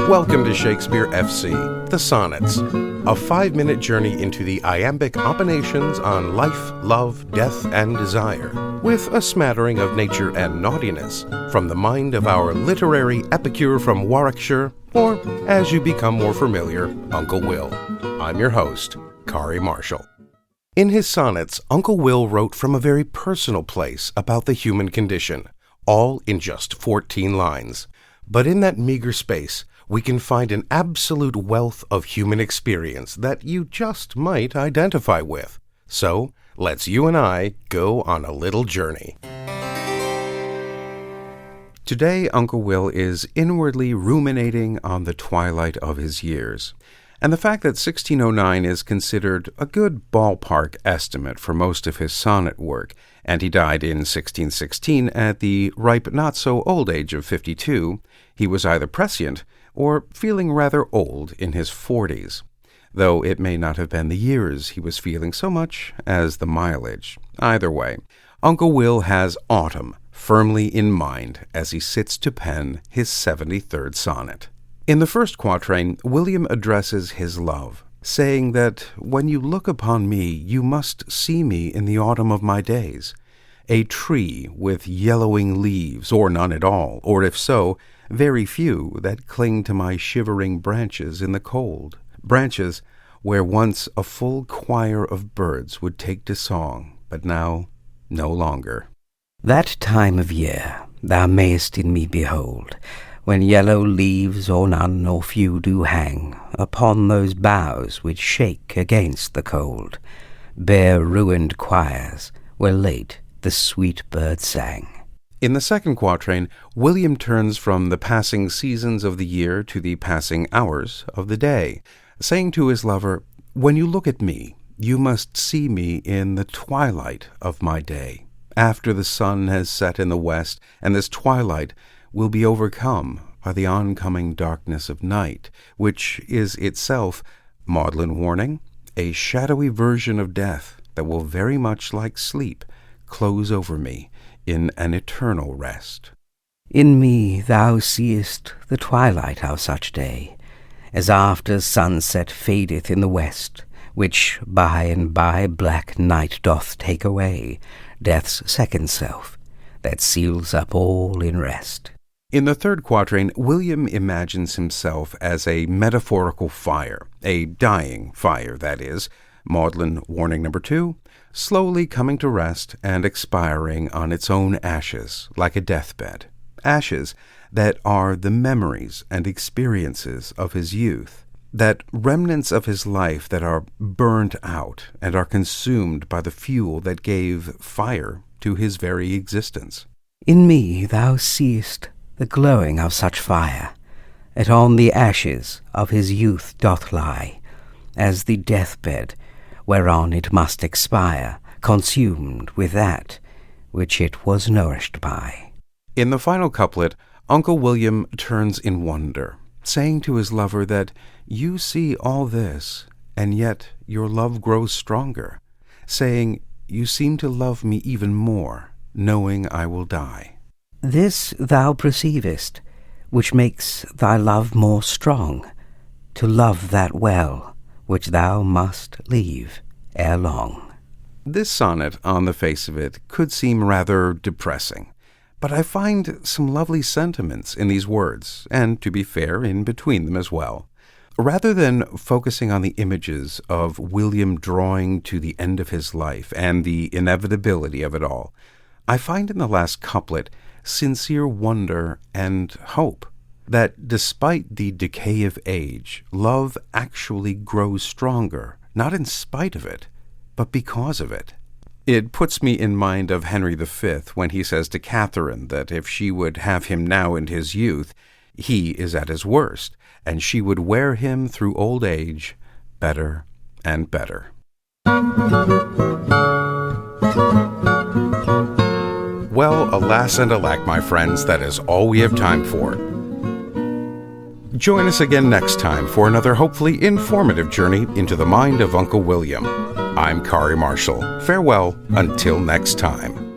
Welcome to Shakespeare FC, the Sonnets, a 5-minute journey into the iambic opinations on life, love, death, and desire, with a smattering of nature and naughtiness, from the mind of our literary epicure from Warwickshire, or, as you become more familiar, Uncle Will. I'm your host, Kari Marshall. In his sonnets, Uncle Will wrote from a very personal place about the human condition, all in just 14 lines. But in that meager space, we can find an absolute wealth of human experience that you just might identify with. So, let's you and I go on a little journey. Today, Uncle Will is inwardly ruminating on the twilight of his years. And the fact that 1609 is considered a good ballpark estimate for most of his sonnet work, and he died in 1616 at the ripe not-so-old age of 52, he was either prescient or feeling rather old in his 40s, though it may not have been the years he was feeling so much as the mileage. Either way, Uncle Will has autumn firmly in mind as he sits to pen his 73rd sonnet. In the first quatrain, William addresses his love, saying that when you look upon me, you must see me in the autumn of my days, a tree with yellowing leaves, or none at all, or if so, very few that cling to my shivering branches in the cold, branches where once a full choir of birds would take to song, but now no longer. That time of year thou mayest in me behold, when yellow leaves or none or few do hang upon those boughs which shake against the cold, bare ruined choirs where late the sweet bird sang. In the second quatrain, William turns from the passing seasons of the year to the passing hours of the day, saying to his lover, when you look at me, you must see me in the twilight of my day, after the sun has set in the west, and this twilight will be overcome by the oncoming darkness of night, which is itself, maudlin warning, a shadowy version of death that will very much like sleep close over me in an eternal rest. In me thou seest the twilight of such day, as after sunset fadeth in the west, which by and by black night doth take away, death's second self, that seals up all in rest. In the third quatrain, William imagines himself as a metaphorical fire, a dying fire, that is, maudlin warning number 2, slowly coming to rest and expiring on its own ashes, like a deathbed, ashes that are the memories and experiences of his youth, that remnants of his life that are burnt out and are consumed by the fuel that gave fire to his very existence. In me thou seest the glowing of such fire, that on the ashes of his youth doth lie, as the deathbed whereon it must expire, consumed with that which it was nourished by. In the final couplet, Uncle William turns in wonder, saying to his lover that you see all this, and yet your love grows stronger, saying you seem to love me even more, knowing I will die. This thou perceivest, which makes thy love more strong, to love that well which thou must leave ere long. This sonnet, on the face of it, could seem rather depressing, but I find some lovely sentiments in these words, and, to be fair, in between them as well. Rather than focusing on the images of William drawing to the end of his life and the inevitability of it all, I find in the last couplet sincere wonder and hope that despite the decay of age, love actually grows stronger, not in spite of it, but because of it. It puts me in mind of Henry V when he says to Catherine that if she would have him now in his youth, he is at his worst, and she would wear him through old age better and better. Well, alas and alack, my friends, that is all we have time for. Join us again next time for another hopefully informative journey into the mind of Uncle William. I'm Kari Marshall. Farewell until next time.